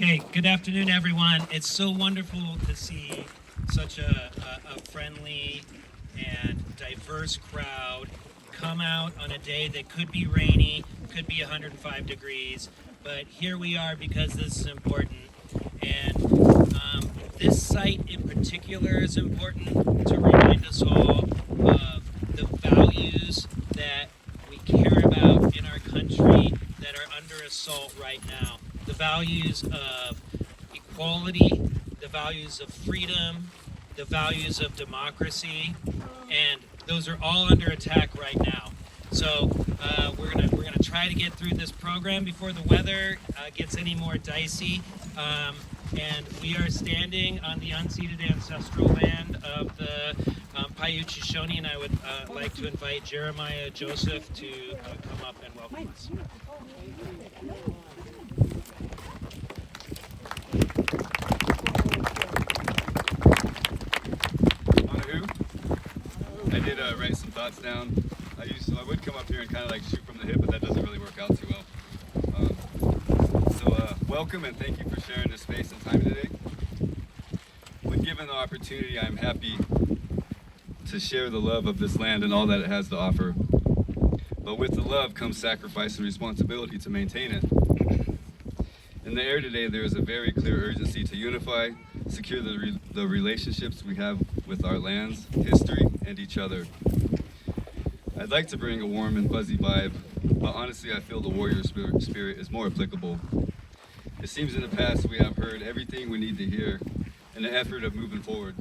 Okay, good afternoon, everyone. It's so wonderful to see such a friendly and diverse crowd come out on a day that could be rainy, could be 105 degrees, but here we are because this is important. And this site in particular is important to remind us all of the values that we care about in our country that are under assault right now. The values of equality, the values of freedom, the values of democracy, and those are all under attack right now. So we're gonna try to get through this program before the weather gets any more dicey. And we are standing on the unceded ancestral land of the Paiute Shoshone, and I would like to invite Jeremiah Joseph to come up and welcome us. I did write some thoughts down. I would come up here and kind of like shoot from the hip, but that doesn't really work out too well. So welcome and thank you for sharing this space and time today. When given the opportunity, I'm happy to share the love of this land and all that it has to offer. But with the love comes sacrifice and responsibility to maintain it. In the air today, there is a very clear urgency to unify, secure the relationships we have with our lands, history, and each other. I'd like to bring a warm and fuzzy vibe, but honestly I feel the warrior spirit is more applicable. It seems in the past we have heard everything we need to hear in the effort of moving forward.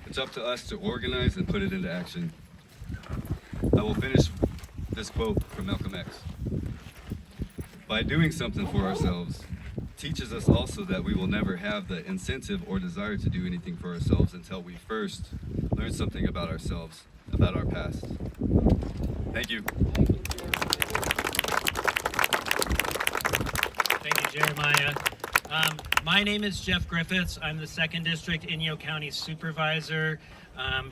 It's up to us to organize and put it into action. I will finish this quote from Malcolm X. By doing something for ourselves, teaches us also that we will never have the incentive or desire to do anything for ourselves until we first learn something about ourselves, about our past. Thank you. Thank you, Jeremiah. My name is Jeff Griffiths. I'm the 2nd District Inyo County Supervisor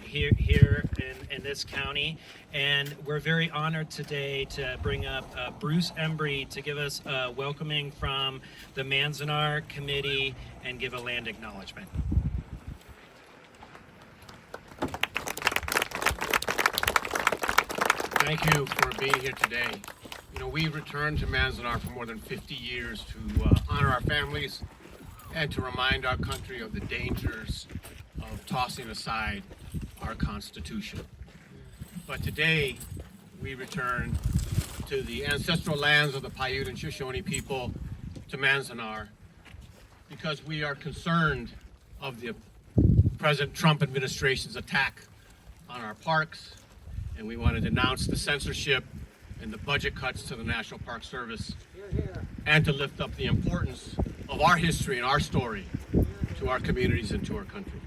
here in this county. And we're very honored today to bring up Bruce Embry to give us a welcoming from the Manzanar Committee and give a land acknowledgement. Thank you for being here today. You know, we've returned to Manzanar for more than 50 years to honor our families and to remind our country of the dangers of tossing aside our Constitution. But today, we return to the ancestral lands of the Paiute and Shoshone people, to Manzanar, because we are concerned of the President Trump administration's attack on our parks, and we want to denounce the censorship and the budget cuts to the National Park Service, and to lift up the importance of our history and our story to our communities and to our country.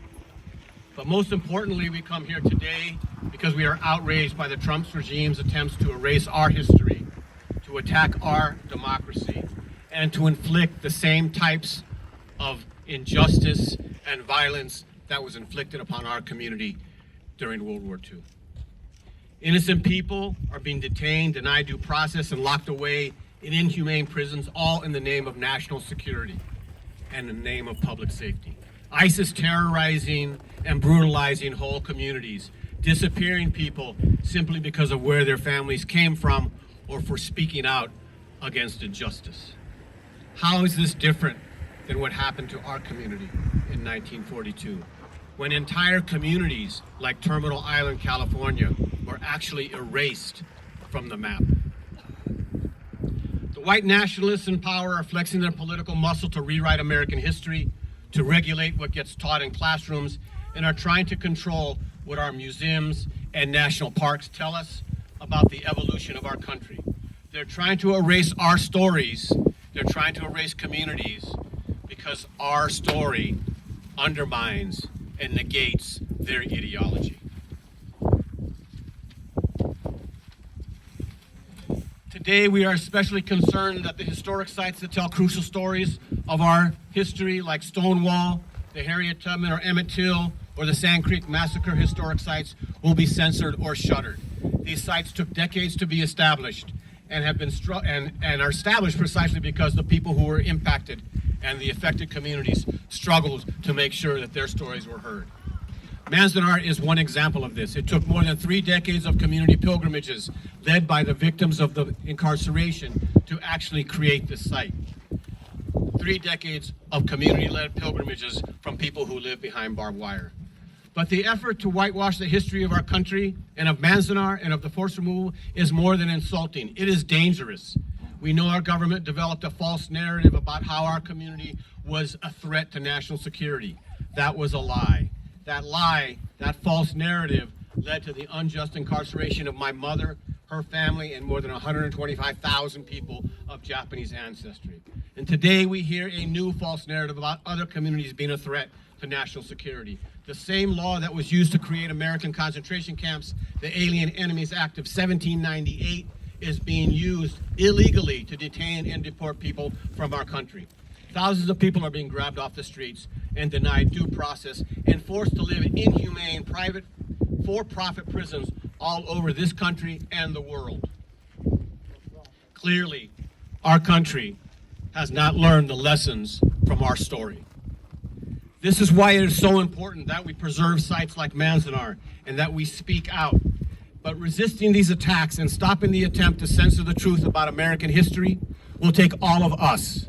But most importantly, we come here today because we are outraged by the Trump regime's attempts to erase our history, to attack our democracy, and to inflict the same types of injustice and violence that was inflicted upon our community during World War II. Innocent people are being detained, denied due process, and locked away in inhumane prisons, all in the name of national security and in the name of public safety. ICE is terrorizing and brutalizing whole communities, disappearing people simply because of where their families came from or for speaking out against injustice. How is this different than what happened to our community in 1942, when entire communities like Terminal Island, California, were actually erased from the map? The white nationalists in power are flexing their political muscle to rewrite American history, to regulate what gets taught in classrooms, and are trying to control what our museums and national parks tell us about the evolution of our country. They're trying to erase our stories. They're trying to erase communities because our story undermines and negates their ideology. Today, we are especially concerned that the historic sites that tell crucial stories of our history, like Stonewall, the Harriet Tubman or Emmett Till, or the Sand Creek Massacre historic sites, will be censored or shuttered. These sites took decades to be established and have been and are established precisely because the people who were impacted and the affected communities struggled to make sure that their stories were heard. Manzanar is one example of this. It took more than 3 decades of community pilgrimages led by the victims of the incarceration to actually create this site. 3 decades of community-led pilgrimages from people who live behind barbed wire. But the effort to whitewash the history of our country and of Manzanar and of the forced removal is more than insulting. It is dangerous. We know our government developed a false narrative about how our community was a threat to national security. That was a lie. That lie, that false narrative, led to the unjust incarceration of my mother, her family, and more than 125,000 people of Japanese ancestry. And today we hear a new false narrative about other communities being a threat to national security. The same law that was used to create American concentration camps, the Alien Enemies Act of 1798, is being used illegally to detain and deport people from our country. Thousands of people are being grabbed off the streets and denied due process and forced to live in inhumane, private, for-profit prisons all over this country and the world. Clearly, our country has not learned the lessons from our story. This is why it is so important that we preserve sites like Manzanar and that we speak out. But resisting these attacks and stopping the attempt to censor the truth about American history will take all of us.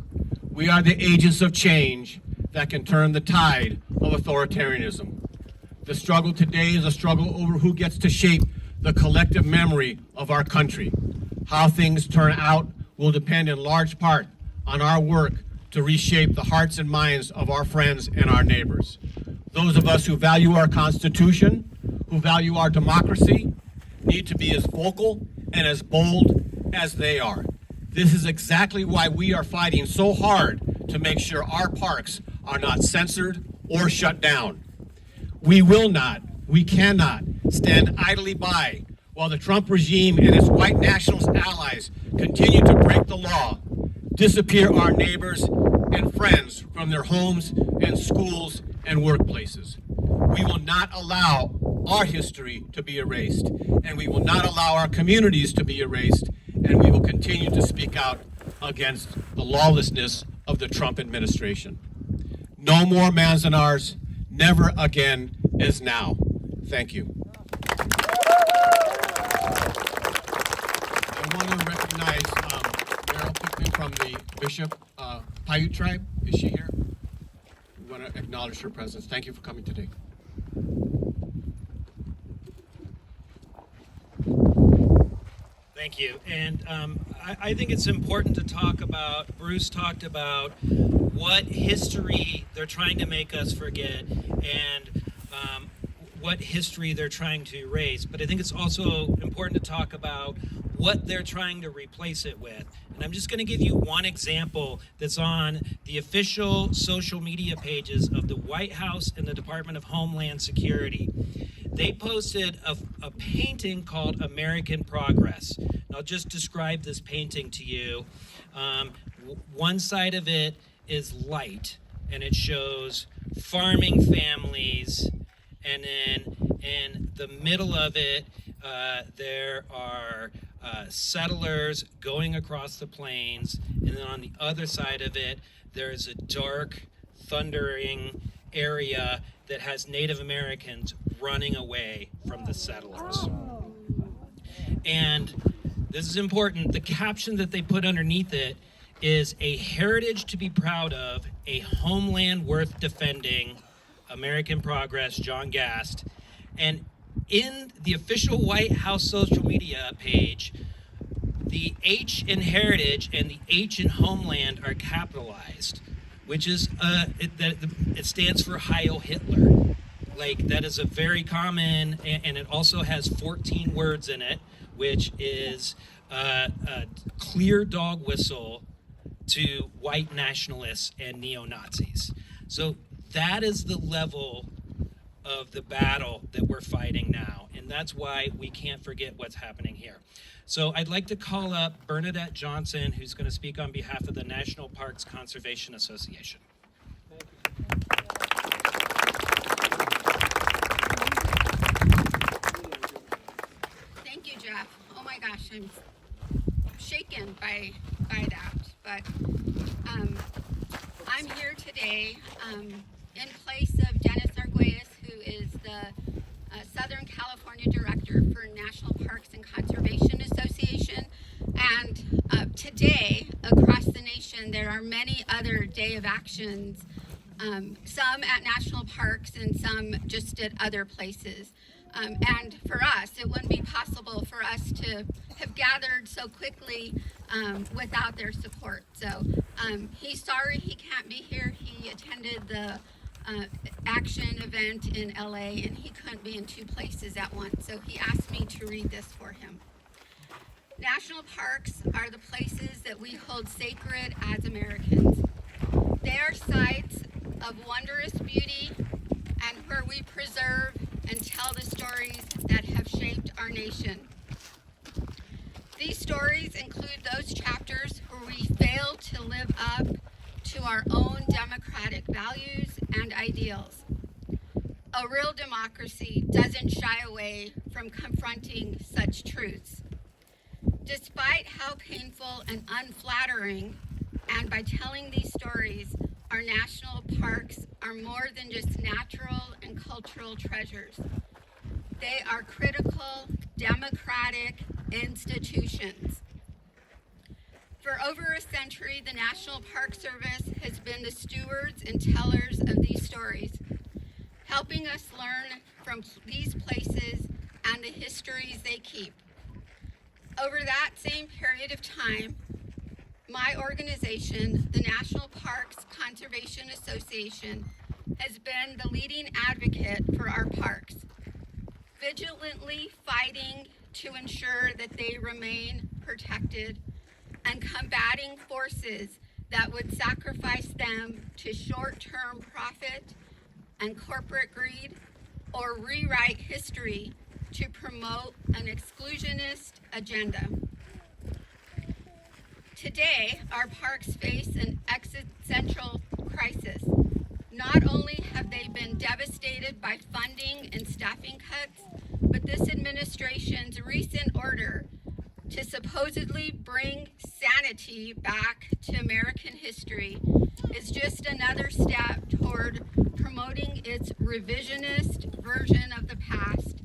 We are the agents of change that can turn the tide of authoritarianism. The struggle today is a struggle over who gets to shape the collective memory of our country. How things turn out will depend in large part on our work to reshape the hearts and minds of our friends and our neighbors. Those of us who value our Constitution, who value our democracy, need to be as vocal and as bold as they are. This is exactly why we are fighting so hard to make sure our parks are not censored or shut down. We will not, we cannot stand idly by while the Trump regime and its white nationalist allies continue to break the law, disappear our neighbors and friends from their homes and schools and workplaces. We will not allow our history to be erased, and we will not allow our communities to be erased, and we will continue to speak out against the lawlessness of the Trump administration. No more Manzanars, never again is now. Thank you. I want to recognize Meryl Pickman from the Bishop Paiute tribe. Is she here? We want to acknowledge her presence. Thank you for coming today. Thank you. And I think it's important to talk about, Bruce talked about what history they're trying to make us forget and what history they're trying to erase. But I think it's also important to talk about what they're trying to replace it with. And I'm just going to give you one example that's on the official social media pages of the White House and the Department of Homeland Security. They posted a painting called American Progress. And I'll just describe this painting to you. One side of it is light, and it shows farming families, and then in the middle of it, there are settlers going across the plains, and then on the other side of it, there's a dark, thundering area that has Native Americans running away from the settlers. And this is important. The caption that they put underneath it is "A heritage to be proud of, a homeland worth defending, American Progress, John Gast." And in the official White House social media page, the H in heritage and the H in homeland are capitalized, which is it stands for Heil Hitler. Like, that is a very common, and it also has 14 words in it, which is a clear dog whistle to white nationalists and neo-Nazis. So that is the level of the battle that we're fighting now, and that's why we can't forget what's happening here. So I'd like to call up Bernadette Johnson, who's going to speak on behalf of the National Parks Conservation Association. Thank you, Jeff. Oh my gosh, I'm shaken by that. But I'm here today in place of Dennis Arguelles, who is the Southern California Director for National Parks and Conservation Association. And today, across the nation, there are many other day of actions, some at national parks and some just at other places. And for us, it wouldn't be possible for us to have gathered so quickly without their support. So he's sorry he can't be here. He attended the action event in LA and he couldn't be in two places at once. So he asked me to read this for him. National parks are the places that we hold sacred as Americans. They are sites of wondrous beauty and where we preserve and tell the stories that have shaped our nation. These stories include those chapters where we fail to live up to our own democratic values and ideals. A real democracy doesn't shy away from confronting such truths. Despite how painful and unflattering, and by telling these stories, our national parks are more than just natural and cultural treasures. They are critical, democratic institutions. For over a century, the National Park Service has been the stewards and tellers of these stories, helping us learn from these places and the histories they keep. Over that same period of time, my organization, the National Parks Conservation Association, has been the leading advocate for our parks, vigilantly fighting to ensure that they remain protected and combating forces that would sacrifice them to short-term profit and corporate greed or rewrite history to promote an exclusionist agenda. Today, our parks face an existential crisis. Not only have they been devastated by funding and staffing cuts, but this administration's recent order to supposedly bring sanity back to American history is just another step toward promoting its revisionist version of the past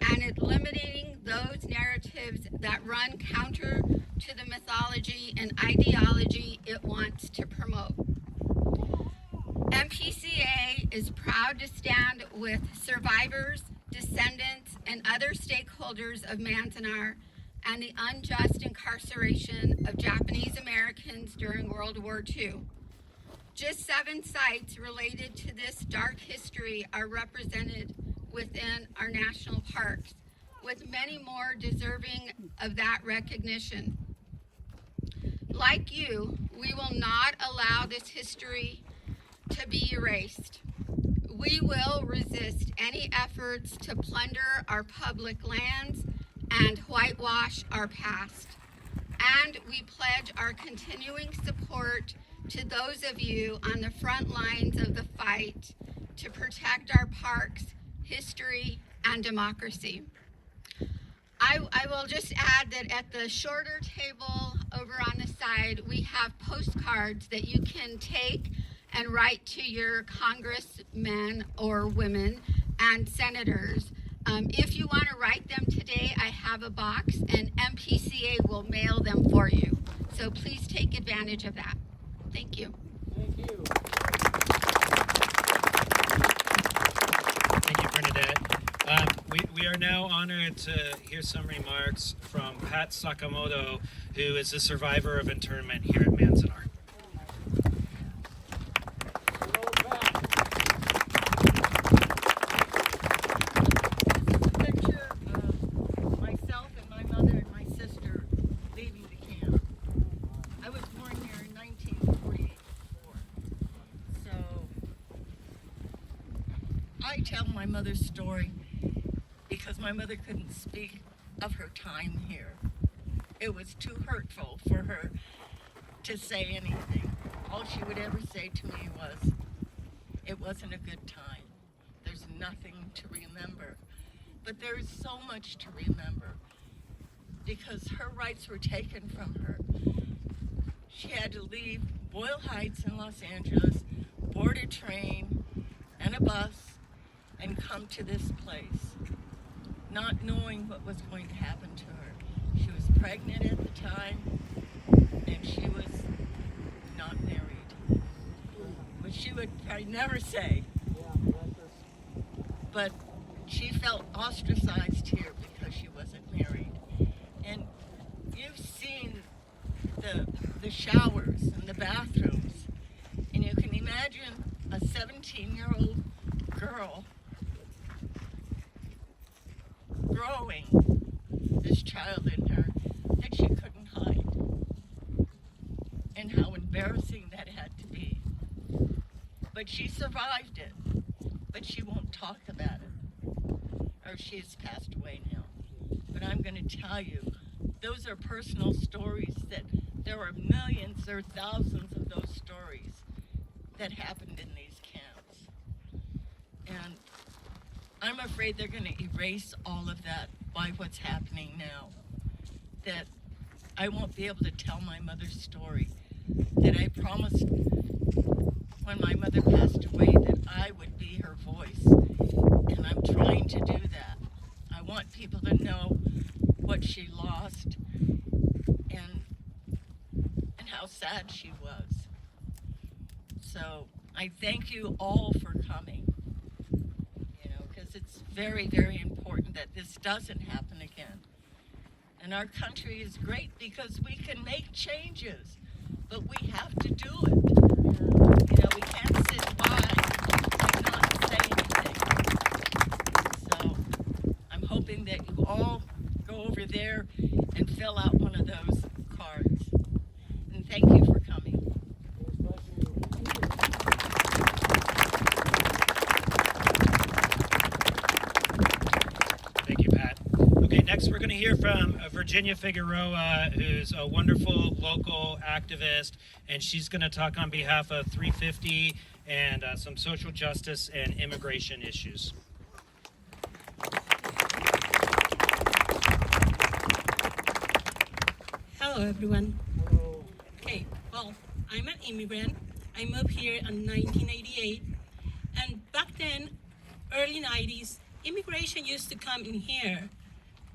and eliminating those narratives that run counter to the mythology and ideology it wants to promote. MPCA is proud to stand with survivors, descendants, and other stakeholders of Manzanar and the unjust incarceration of Japanese Americans during World War II. Just 7 sites related to this dark history are represented within our national parks, with many more deserving of that recognition. Like you, we will not allow this history to be erased. We will resist any efforts to plunder our public lands and whitewash our past. And we pledge our continuing support to those of you on the front lines of the fight to protect our parks, history, and democracy. I will just add that at the shorter table over on the side, we have postcards that you can take and write to your congressmen or women and senators. If you want to write them today, I have a box and MPCA will mail them for you. So please take advantage of that. Thank you. Thank you. Thank you, Bernadette. We are now honored to hear some remarks from Pat Sakamoto, who is a survivor of internment here at Manzanar. Picture of myself and my mother and my sister leaving the camp. I was born here in 1944. So I tell my mother's story because my mother couldn't speak of her time here. It was too hurtful for her to say anything. All she would ever say to me was, it wasn't a good time. There's nothing to remember. But there is so much to remember because her rights were taken from her. She had to leave Boyle Heights in Los Angeles, board a train and a bus, and come to this place, not knowing what was going to happen to her. She was pregnant at the time, and she was not married, which she would probably never say. But she felt ostracized here because she wasn't married. And you've seen the showers and the bathrooms, and you can imagine a 17-year-old girl growing this child in her that she couldn't hide, and how embarrassing that had to be. But she survived it, but she won't talk about it, or she's passed away now. But I'm going to tell you, those are personal stories that there are millions or thousands of those stories that happened in these camps. And I'm afraid they're going to erase all of that by what's happening now. That I won't be able to tell my mother's story. That I promised when my mother passed away that I would be her voice. And I'm trying to do that. I want people to know what she lost and how sad she was. So I thank you all for coming, because it's very, very important that this doesn't happen again. And our country is great because we can make changes, but we have to do it. We can't sit by and not say anything. So I'm hoping that you all go over there and fill out one of those cards. And thank you for coming. Thank you, Pat. Okay, next we're going to hear from Virginia Figueroa, who's a wonderful local activist, and she's going to talk on behalf of 350 and some social justice and immigration issues. Hello, everyone. Okay, well, I'm an immigrant. I moved here in 1988, and back then, early 90s, immigration used to come in here,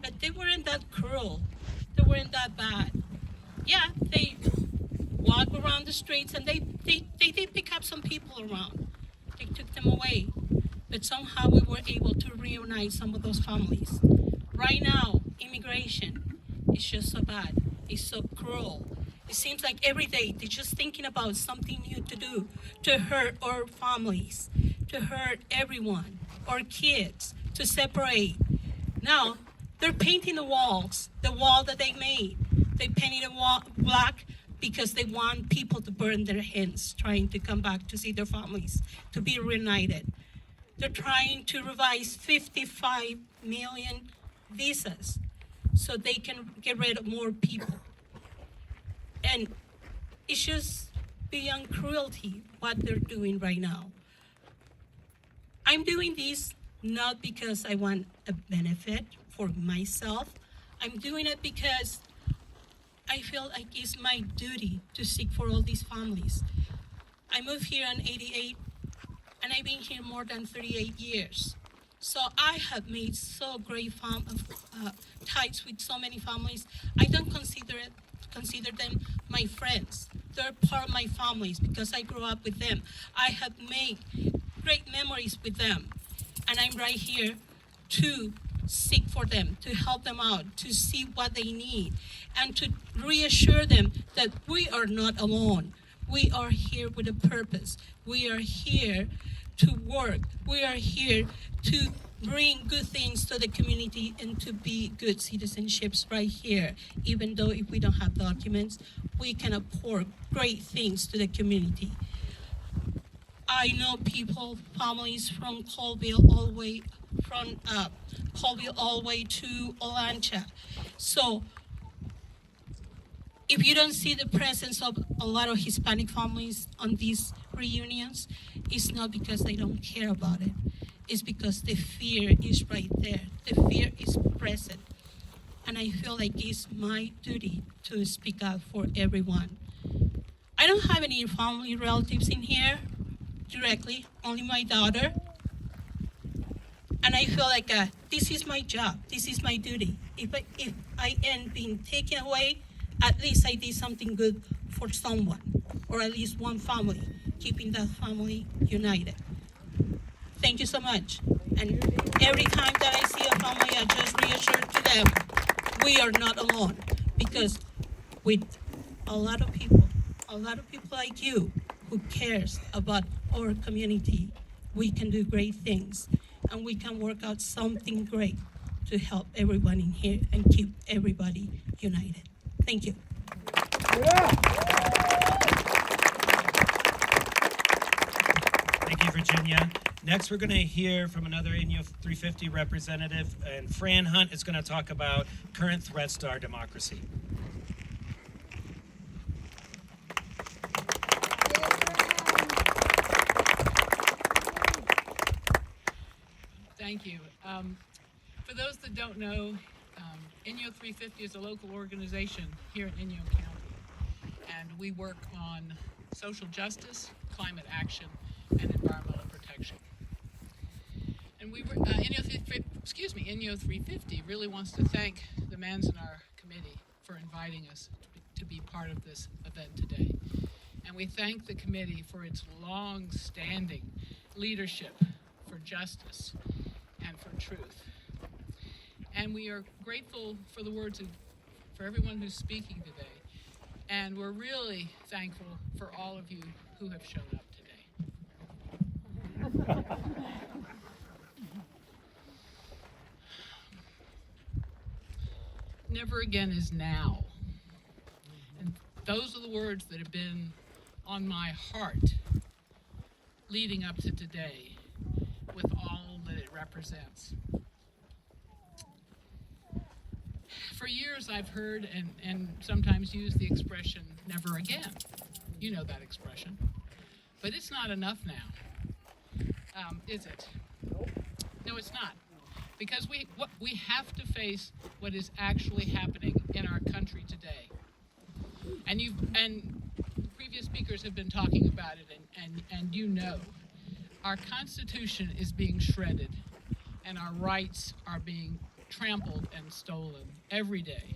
but they weren't that cruel. They weren't that bad. Yeah, they walk around the streets and they did pick up some people around. They took them away, but somehow we were able to reunite some of those families. Right now, immigration is just so bad. It's so cruel. It seems like every day they're just thinking about something new to do to hurt our families, to hurt everyone, our kids, to separate. Now, they're painting the walls, the wall that they made. They painted a wall black because they want people to burn their hands, trying to come back to see their families, to be reunited. They're trying to revise 55 million visas so they can get rid of more people. And it's just beyond cruelty what they're doing right now. I'm doing this not because I want a benefit for myself. I'm doing it because I feel like it's my duty to seek for all these families. I moved here in 88, and I've been here more than 38 years. So I have made so great ties with so many families. I don't consider them my friends. They're part of my families because I grew up with them. I have made great memories with them. And I'm right here to seek for them, to help them out, to see what they need, and to reassure them that we are not alone. We are here with a purpose. We are here to work. We are here to bring good things to the community and to be good citizenships right here. Even though if we don't have documents, we can afford great things to the community. I know people, families from Colville all the way to Olancha. So if you don't see the presence of a lot of Hispanic families on these reunions, it's not because they don't care about it. It's because the fear is right there. The fear is present. And I feel like it's my duty to speak out for everyone. I don't have any family relatives in here directly, only my daughter. And I feel like this is my job, this is my duty. If I am being taken away, at least I did something good for someone, or at least one family, keeping that family united. Thank you so much. And every time that I see a family, I just reassure to them, we are not alone. Because with a lot of people like you who cares about our community, we can do great things. And we can work out something great to help everyone in here and keep everybody united. Thank you. Thank you, Virginia. Next, we're going to hear from another Inyo 350 representative, and Fran Hunt is going to talk about current threats to our democracy. Thank you. For those that don't know, Inyo 350 is a local organization here in Inyo County, and we work on social justice, climate action, and environmental protection. And Inyo 350 really wants to thank the Manzanar Committee for inviting us to be part of this event today. And we thank the committee for its long-standing leadership for justice and for truth. And we are grateful for the words for everyone who's speaking today. And we're really thankful for all of you who have shown up today. Never again is now. And those are the words that have been on my heart leading up to today, with all that it represents. For years I've heard and sometimes used the expression, never again. You know that expression. But it's not enough now, is it? No, it's not. Because we have to face what is actually happening in our country today. And previous speakers have been talking about it, and you know. Our Constitution is being shredded, and our rights are being trampled and stolen every day,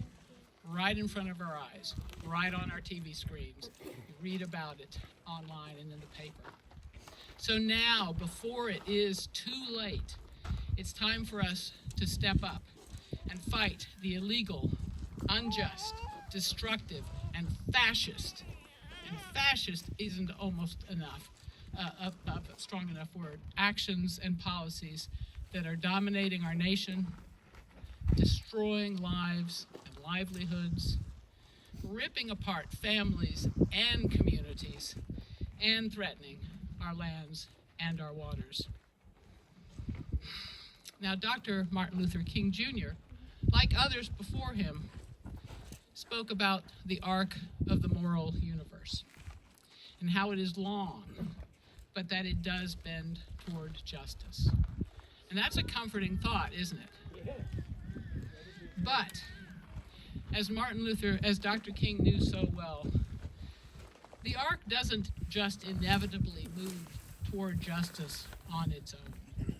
right in front of our eyes, right on our TV screens. You read about it online and in the paper. So now, before it is too late, it's time for us to step up and fight the illegal, unjust, destructive, and fascist. And fascist isn't almost enough. A strong enough word, actions and policies that are dominating our nation, destroying lives and livelihoods, ripping apart families and communities, and threatening our lands and our waters. Now, Dr. Martin Luther King Jr., like others before him, spoke about the arc of the moral universe and how it is long, but that it does bend toward justice. And that's a comforting thought, isn't it? But, as Dr. King knew so well, the arc doesn't just inevitably move toward justice on its own.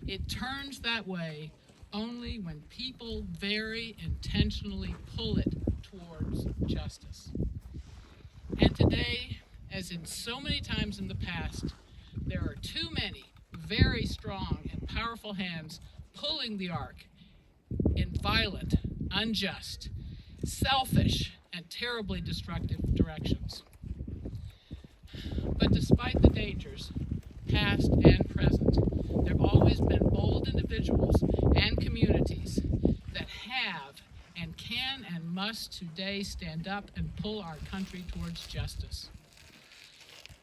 It turns that way only when people very intentionally pull it towards justice. And today, as in so many times in the past, there are too many very strong and powerful hands pulling the arc in violent, unjust, selfish, and terribly destructive directions. But despite the dangers, past and present, there have always been bold individuals and communities that have and can and must today stand up and pull our country towards justice.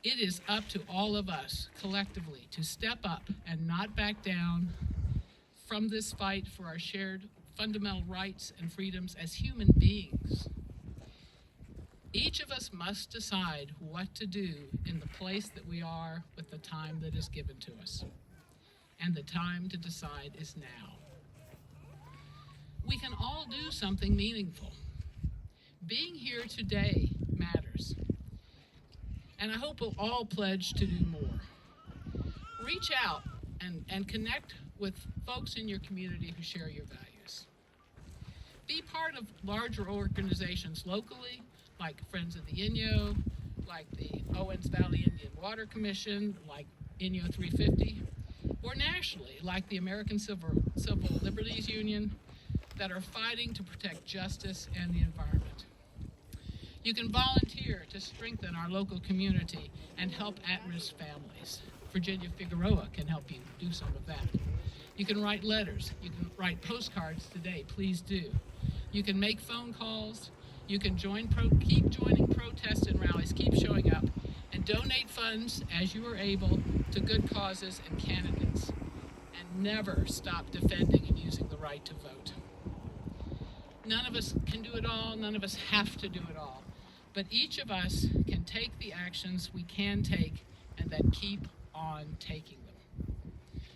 It is up to all of us collectively to step up and not back down from this fight for our shared fundamental rights and freedoms as human beings. Each of us must decide what to do in the place that we are with the time that is given to us. And the time to decide is now. We can all do something meaningful. Being here today matters. And I hope we'll all pledge to do more. Reach out and connect with folks in your community who share your values. Be part of larger organizations locally, like Friends of the Inyo, like the Owens Valley Indian Water Commission, like Inyo 350, or nationally, like the American Civil Liberties Union, that are fighting to protect justice and the environment. You can volunteer to strengthen our local community and help at-risk families. Virginia Figueroa can help you do some of that. You can write letters. You can write postcards today. Please do. You can make phone calls. You can keep joining protests and rallies. Keep showing up and donate funds as you are able to good causes and candidates. And never stop defending and using the right to vote. None of us can do it all. None of us have to do it all. But each of us can take the actions we can take and then keep on taking them.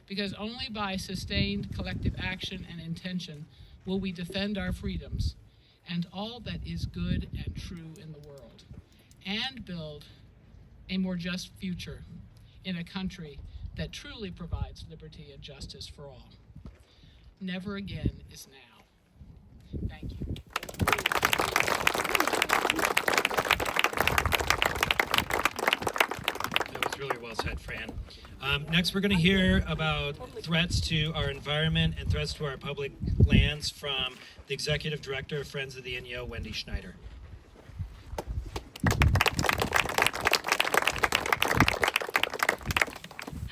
Because only by sustained collective action and intention will we defend our freedoms and all that is good and true in the world, and build a more just future in a country that truly provides liberty and justice for all. Never again is now. Thank you. That was really well said, Fran. Next, we're going to hear about threats to our environment and threats to our public lands from the Executive Director of Friends of the Inyo, Wendy Schneider.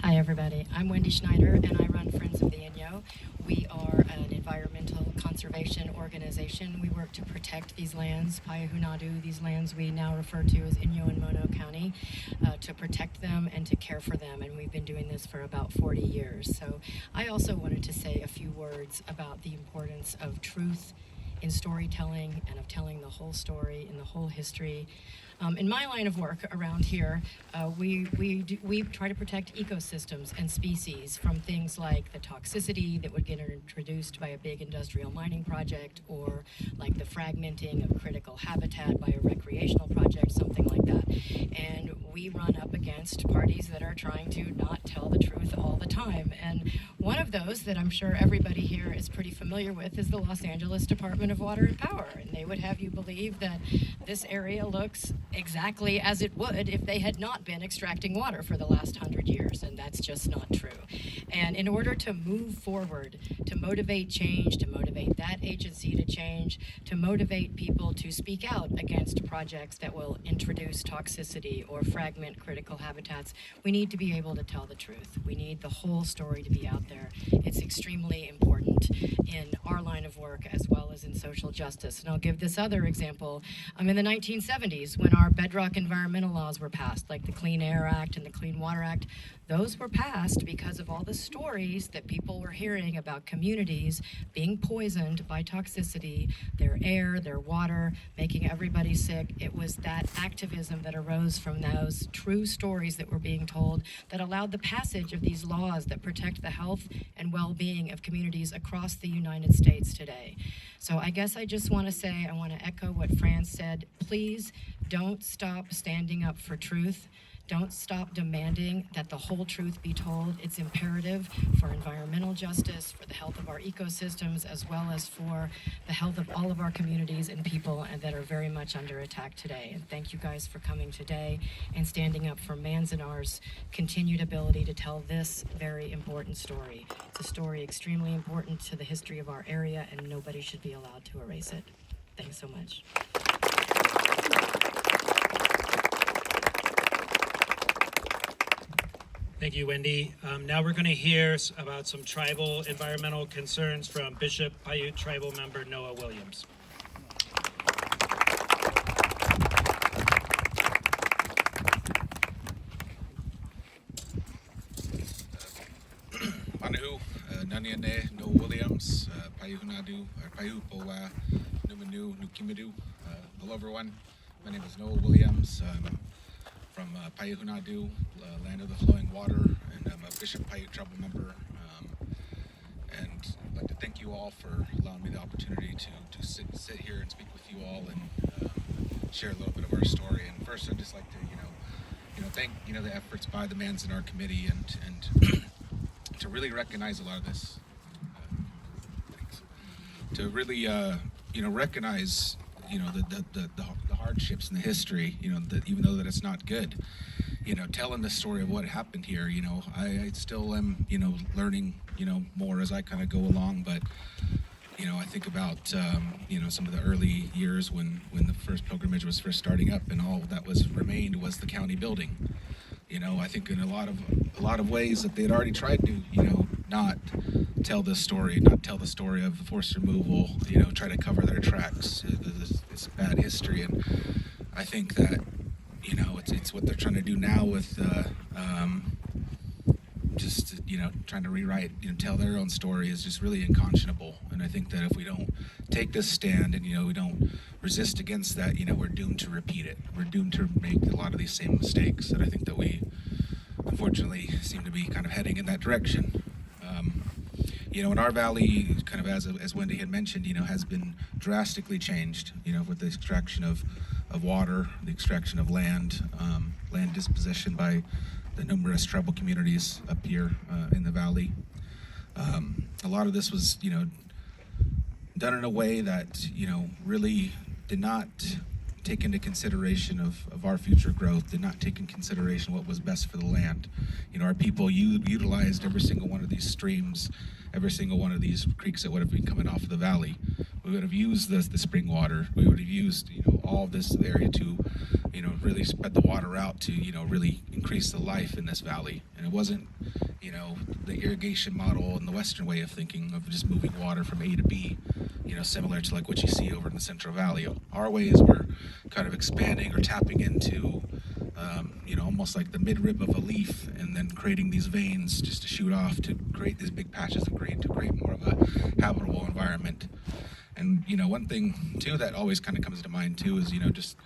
Hi everybody, I'm Wendy Schneider and I run Friends of the Inyo. We are an environmental conservation organization. We work to protect these lands, Payahunadu, these lands we now refer to as Inyo and Mono County, to protect them and to care for them, and we've been doing this for about 40 years. So I also wanted to say a few words about the importance of truth in storytelling and of telling the whole story and the whole history. In my line of work around here, we try to protect ecosystems and species from things like the toxicity that would get introduced by a big industrial mining project, or like the fragmenting of critical habitat by a recreational project, something like that. And we run up against parties that are trying to not tell the truth all the time. And one of those that I'm sure everybody here is pretty familiar with is the Los Angeles Department of Water and Power. And they would have you believe that this area looks exactly as it would if they had not been extracting water for the last 100 years, and that's just not true. And in order to move forward, to motivate change, to motivate that agency to change, to motivate people to speak out against projects that will introduce toxicity or fragment critical habitats, we need to be able to tell the truth. We need the whole story to be out there. It's extremely important in our line of work as well as in social justice. And I'll give this other example. In the 1970s, when our bedrock environmental laws were passed, like the Clean Air Act and the Clean Water Act, those were passed because of all the stories that people were hearing about communities being poisoned by toxicity, their air, their water, making everybody sick. It was that activism that arose from those true stories that were being told that allowed the passage of these laws that protect the health and well-being of communities across the United States today. So I guess I just want to say, I want to echo what Fran said. Please don't stop standing up for truth. Don't stop demanding that the whole truth be told. It's imperative for environmental justice, for the health of our ecosystems, as well as for the health of all of our communities and people that are very much under attack today. And thank you guys for coming today and standing up for Manzanar's continued ability to tell this very important story. It's a story extremely important to the history of our area, and nobody should be allowed to erase it. Thanks so much. Thank you, Wendy. Now we're going to hear about some tribal environmental concerns from Bishop Paiute Tribal member Noah Williams. Manahu, Naniane, Noah Williams, Payahunadu, Payupowa, Numanu, Nukimadu. Hello everyone, my name is Noah Williams. I'm from Payahunadu, land of the flowing water, and I'm a Bishop Paiute Tribal member. And I'd like to thank you all for allowing me the opportunity to sit here and speak with you all and share a little bit of our story. And first, I'd just like to, thank the efforts by the Manzanar Committee and to really recognize a lot of this. Thanks. To really recognize the hardships and the history, that even though that it's not good, telling the story of what happened here. I still am learning more as I kind of go along, but I think about some of the early years when the first pilgrimage was first starting up, and all that was remained was the county building. I think in a lot of ways that they had already tried to not tell the story of forced removal, try to cover their tracks. It's bad history, and I think that it's what they're trying to do now with just trying to rewrite, tell their own story is just really unconscionable. And I think that if we don't take this stand and we don't resist against that, we're doomed to repeat it. We're doomed to make a lot of these same mistakes. And I think that we unfortunately seem to be kind of heading in that direction. In our valley, kind of as Wendy had mentioned, has been drastically changed, with the extraction of water, the extraction of land, land disposition by the numerous tribal communities up here in the valley. A lot of this was, done in a way that, really did not take into consideration of our future growth, did not take into consideration what was best for the land. Our people utilized every single one of these streams, every single one of these creeks that would have been coming off of the valley. We would have used the spring water. We would have used, all of this area to, really spread the water out to, really increase the life in this valley. And it wasn't, the irrigation model and the Western way of thinking of just moving water from A to B, similar to like what you see over in the Central Valley. Our ways were kind of expanding or tapping into, almost like the midrib of a leaf, and then creating these veins just to shoot off to create these big patches of green, to create more of a habitable environment. And, one thing too that always kind of comes to mind too is, just,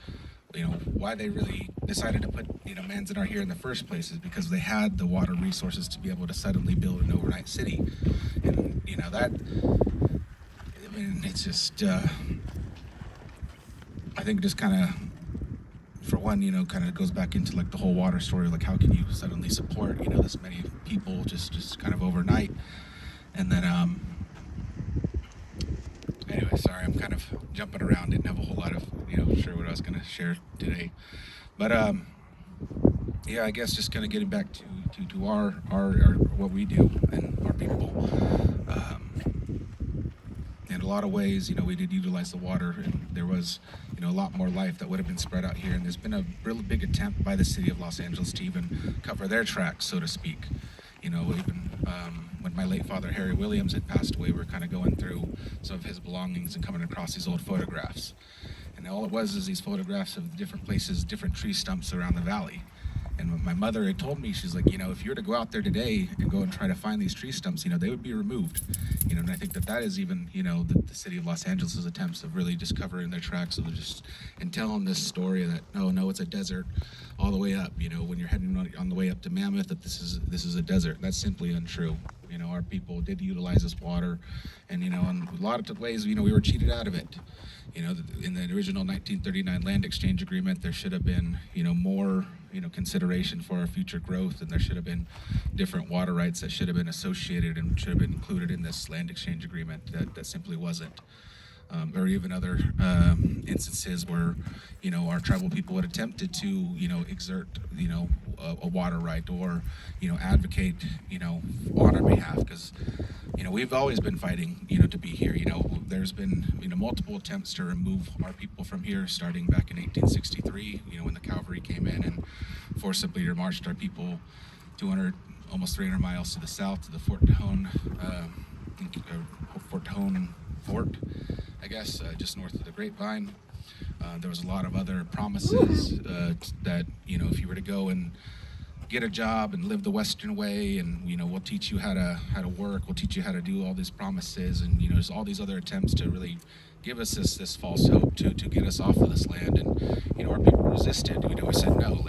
why they really decided to put, Manzanar here in the first place is because they had the water resources to be able to suddenly build an overnight city. And, it's just, I think just kind of, for one, kind of goes back into like the whole water story, like how can you suddenly support, this many people just kind of overnight. And then, anyway, sorry, I'm kind of jumping around, didn't have a whole lot of, sure what I was going to share today. But, yeah, I guess just kind of getting back to our what we do and our people. In a lot of ways, we did utilize the water, and there was, a lot more life that would have been spread out here. And there's been a really big attempt by the city of Los Angeles to even cover their tracks, so to speak. Even when my late father, Harry Williams, had passed away, we were kind of going through some of his belongings and coming across these old photographs. And all it was is these photographs of different places, different tree stumps around the valley. And my mother had told me, she's like, if you were to go out there today and go and try to find these tree stumps, they would be removed. And I think that is even, the city of Los Angeles' attempts of really just covering their tracks and telling this story that, no, it's a desert all the way up. When you're heading on the way up to Mammoth, that this is a desert. That's simply untrue. Our people did utilize this water, and, in a lot of ways, we were cheated out of it. In the original 1939 land exchange agreement, there should have been, more, consideration for our future growth, and there should have been different water rights that should have been associated and should have been included in this land exchange agreement that simply wasn't. Or even other instances where, our tribal people had attempted to, exert, a water right or, advocate, on our behalf, because, we've always been fighting, to be here. There's been, multiple attempts to remove our people from here, starting back in 1863, when the cavalry came in and forcibly marched our people 200, almost 300 miles to the south to the Fort Tejon Fort, I guess, just north of the Grapevine. There was a lot of other promises that, if you were to go and get a job and live the Western way, and, we'll teach you how to work, we'll teach you how to do all these promises, and, there's all these other attempts to really give us this false hope to get us off of this land. And, our people resisted. We said, no,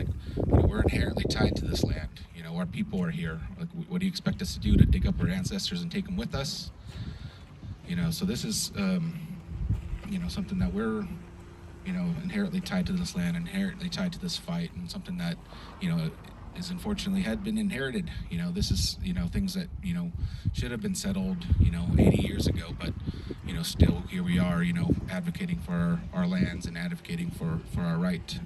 we're inherently tied to this land. Our people are here. What do you expect us to do, to dig up our ancestors and take them with us? So this is, something that we're inherently tied to this land, inherently tied to this fight, and something that, is unfortunately had been inherited. This is, things that, should have been settled, 80 years ago, but, still here we are, advocating for our lands and advocating for our right,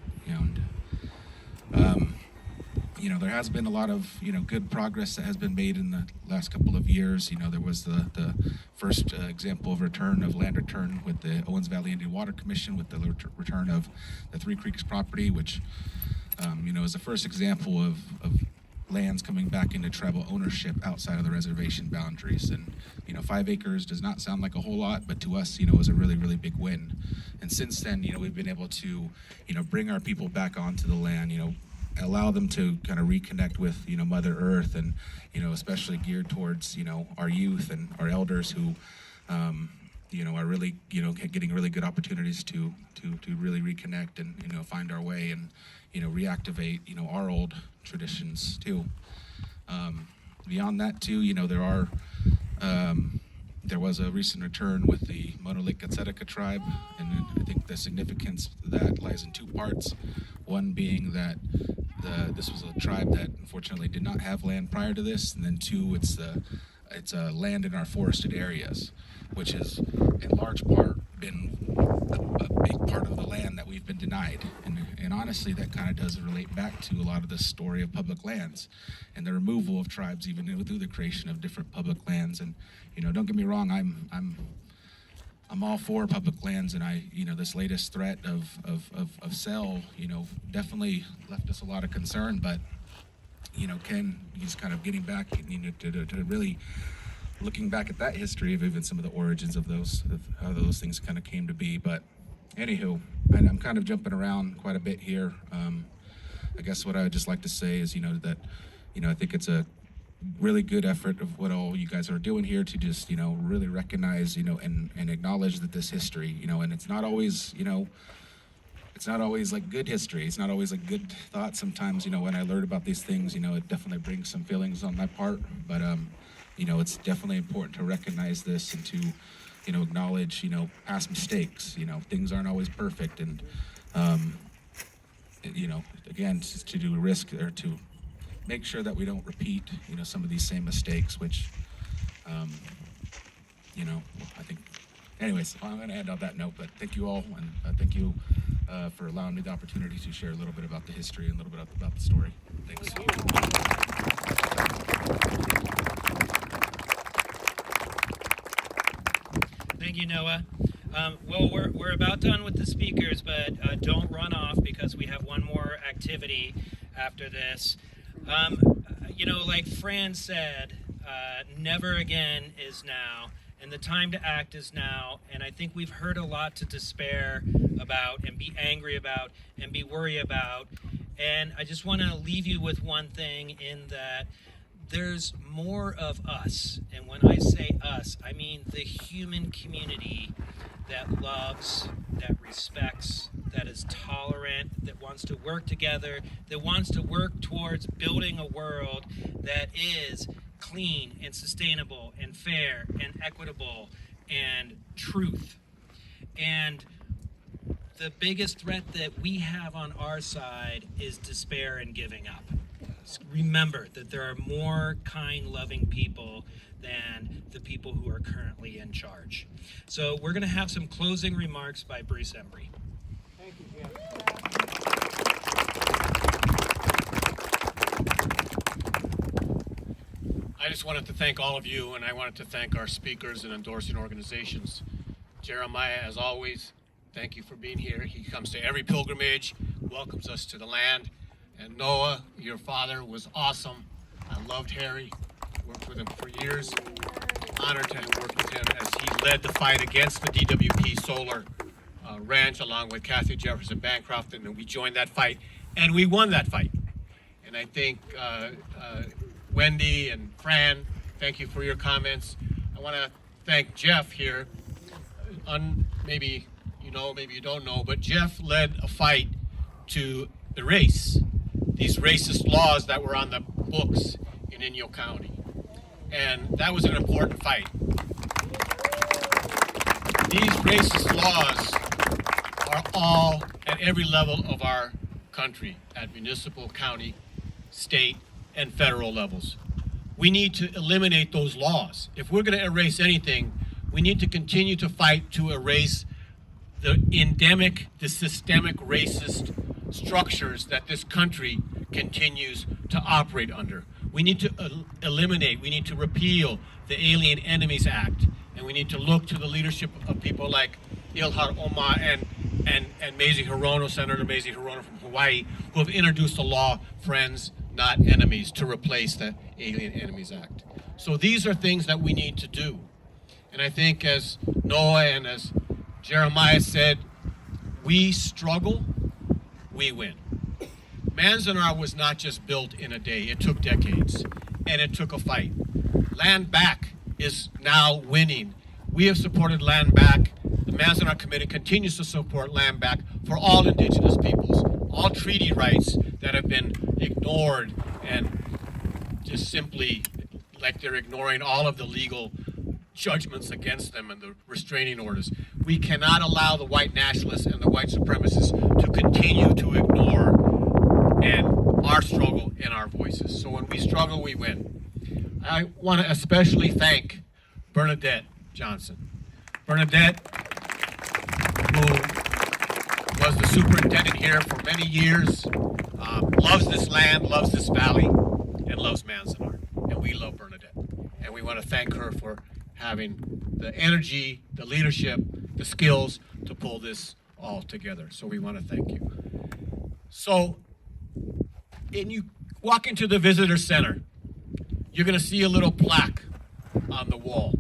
there has been a lot of, good progress that has been made in the last couple of years. There was the first example of land return with the Owens Valley Indian Water Commission with the return of the Three Creeks property, which, is the first example of lands coming back into tribal ownership outside of the reservation boundaries. And, 5 acres does not sound like a whole lot, but to us, was a really, really big win. And since then, we've been able to, bring our people back onto the land, allow them to kind of reconnect with, Mother Earth, and, especially geared towards, our youth and our elders who, are really, getting really good opportunities to really reconnect and, find our way and, reactivate, our old traditions too. Beyond that too, there was a recent return with the Monolith Gatsetica tribe, and I think the significance of that lies in 2 parts. One being that this was a tribe that unfortunately did not have land prior to this, and then 2, it's land in our forested areas, which has in large part been a big part of the land that we've been denied. And honestly, that kind of does relate back to a lot of the story of public lands and the removal of tribes, even through the creation of different public lands. And don't get me wrong, I'm all for public lands, and this latest threat of sale, definitely left us a lot of concern. But Ken, he's kind of getting back, to really looking back at that history of even some of the origins of how those things kind of came to be. But anywho, I'm kind of jumping around quite a bit here. I guess what I would just like to say is, that, I think it's a really good effort of what all you guys are doing here to just, really recognize, and acknowledge that this history, and it's not always, it's not always like good history. It's not always a good thought. Sometimes, when I learn about these things, it definitely brings some feelings on my part. But, it's definitely important to recognize this and to, acknowledge, past mistakes. Things aren't always perfect. And, again, to do a risk or to make sure that we don't repeat, some of these same mistakes, which, I think, anyways, I'm going to end on that note, but thank you all, and thank you for allowing me the opportunity to share a little bit about the history and a little bit about the story. Thanks. Thank you, Noah. Well, we're about done with the speakers, but don't run off because we have one more activity after this. Like Fran said, never again is now, and the time to act is now. And I think we've heard a lot to despair about and be angry about and be worried about. And I just want to leave you with one thing, in that there's more of us. And when I say us, I mean the human community that loves, that respects, that is tolerant, that wants to work together, that wants to work towards building a world that is clean and sustainable and fair and equitable and truth. And the biggest threat that we have on our side is despair and giving up. Remember that there are more kind, loving people than the people who are currently in charge. So we're going to have some closing remarks by Bruce Embry. Thank you, Jeff. I just wanted to thank all of you, and I wanted to thank our speakers and endorsing organizations. Jeremiah, as always, thank you for being here. He comes to every pilgrimage, welcomes us to the land. And Noah, your father, was awesome. I loved Harry, worked with him for years. Honored to have worked with him as he led the fight against the DWP Solar Ranch, along with Kathy Jefferson Bancroft, and we joined that fight, and we won that fight. And I think Wendy and Fran, thank you for your comments. I want to thank Jeff here. Maybe you know, maybe you don't know, but Jeff led a fight to erase these racist laws that were on the books in Inyo County. And that was an important fight. These racist laws are all at every level of our country, at municipal, county, state, and federal levels. We need to eliminate those laws. If we're going to erase anything, we need to continue to fight to erase the endemic, the systemic racist structures that this country continues to operate under. We need to eliminate, we need to repeal the Alien Enemies Act, and we need to look to the leadership of people like Ilhar Omar and Mazie Hirono, Senator Mazie Hirono from Hawaii, who have introduced the law Friends, Not Enemies, to replace the Alien Enemies Act. So these are things that we need to do. And I think, as Noah and as Jeremiah said, we struggle, we win. Manzanar was not just built in a day, it took decades, and it took a fight. Land Back is now winning. We have supported Land Back. The Manzanar Committee continues to support Land Back for all indigenous peoples, all treaty rights that have been ignored and just simply like they're ignoring all of the legal judgments against them and the restraining orders. We cannot allow the white nationalists and the white supremacists to continue to ignore and our struggle and our voices. So when we struggle, we win. I want to especially thank Bernadette Johnson. Bernadette, who was the superintendent here for many years, loves this land, loves this valley, and loves Manzanar. And we love Bernadette. And we want to thank her for having the energy, the leadership, the skills to pull this all together. So we want to thank you. So, when you walk into the visitor center, you're going to see a little plaque on the wall.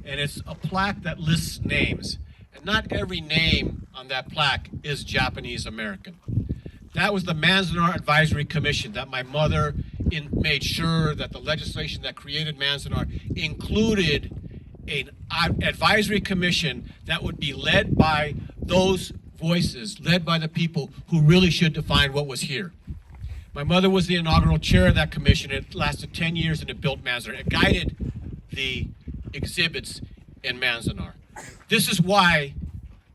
And it's a plaque that lists names. And not every name on that plaque is Japanese American. That was the Manzanar Advisory Commission that my mother made sure that the legislation that created Manzanar included an advisory commission that would be led by those voices, led by the people who really should define what was here. My mother was the inaugural chair of that commission. It lasted 10 years and it built Manzanar. It guided the exhibits in Manzanar. This is why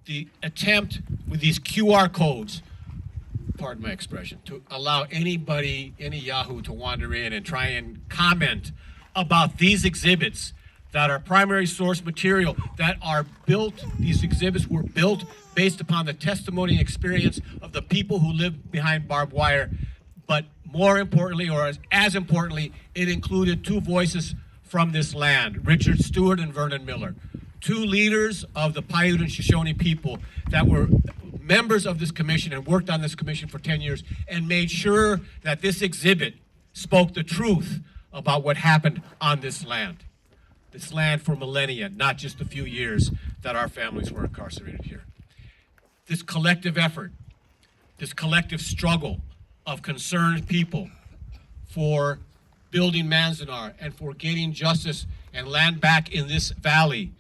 the attempt with these QR codes, pardon my expression, to allow anybody, any Yahoo to wander in and try and comment about these exhibits that are primary source material, that are built, these exhibits were built based upon the testimony and experience of the people who live behind barbed wire. But more importantly, or as importantly, it included two voices from this land, Richard Stewart and Vernon Miller, two leaders of the Paiute and Shoshone people that were members of this commission and worked on this commission for 10 years and made sure that this exhibit spoke the truth about what happened on this land for millennia, not just a few years that our families were incarcerated here. This collective effort, this collective struggle of concerned people for building Manzanar and for getting justice and land back in this valley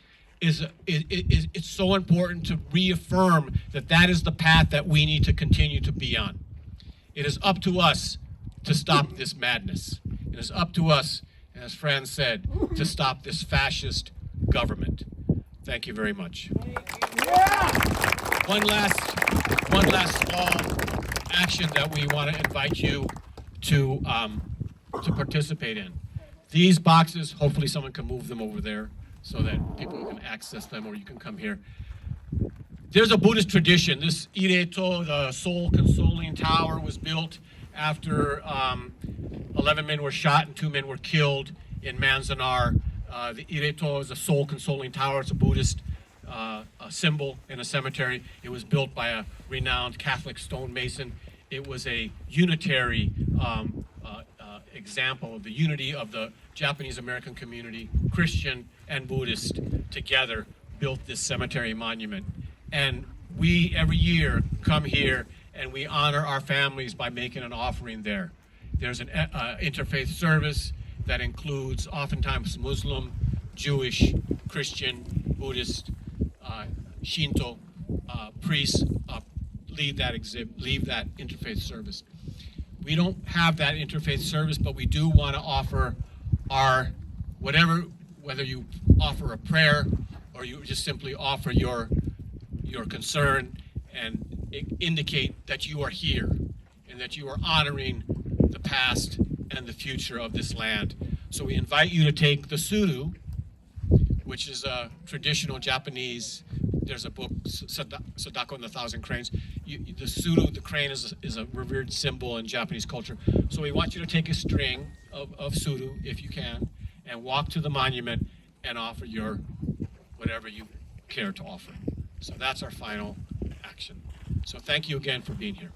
it's so important to reaffirm that that is the path that we need to continue to be on. It is up to us to stop this madness. It is up to us, as Fran said, to stop this fascist government. Thank you very much. One last small action that we want to invite you to participate in. These boxes, hopefully someone can move them over there so that people can access them, or you can come here. There's a Buddhist tradition. This Ireto, the soul consoling tower, was built after 11 men were shot and 2 men were killed in Manzanar. The Ireto is a soul consoling tower. It's a Buddhist symbol in a cemetery. It was built by a renowned Catholic stonemason. It was a unitary example of the unity of the Japanese American community, Christian and Buddhist together, built this cemetery monument. And we every year come here and we honor our families by making an offering there. There's an interfaith service that includes oftentimes Muslim, Jewish, Christian, Buddhist, Shinto priests lead that interfaith service. We don't have that interfaith service, but we do want to offer our whether you offer a prayer or you just simply offer your concern and indicate that you are here and that you are honoring the past and the future of this land. So we invite you to take the suru, which is a traditional Japanese. There's a book, Sadako and the Thousand Cranes. The suru, the crane, is a revered symbol in Japanese culture. So we want you to take a string of suru, if you can, and walk to the monument and offer your whatever you care to offer. So that's our final action. So thank you again for being here.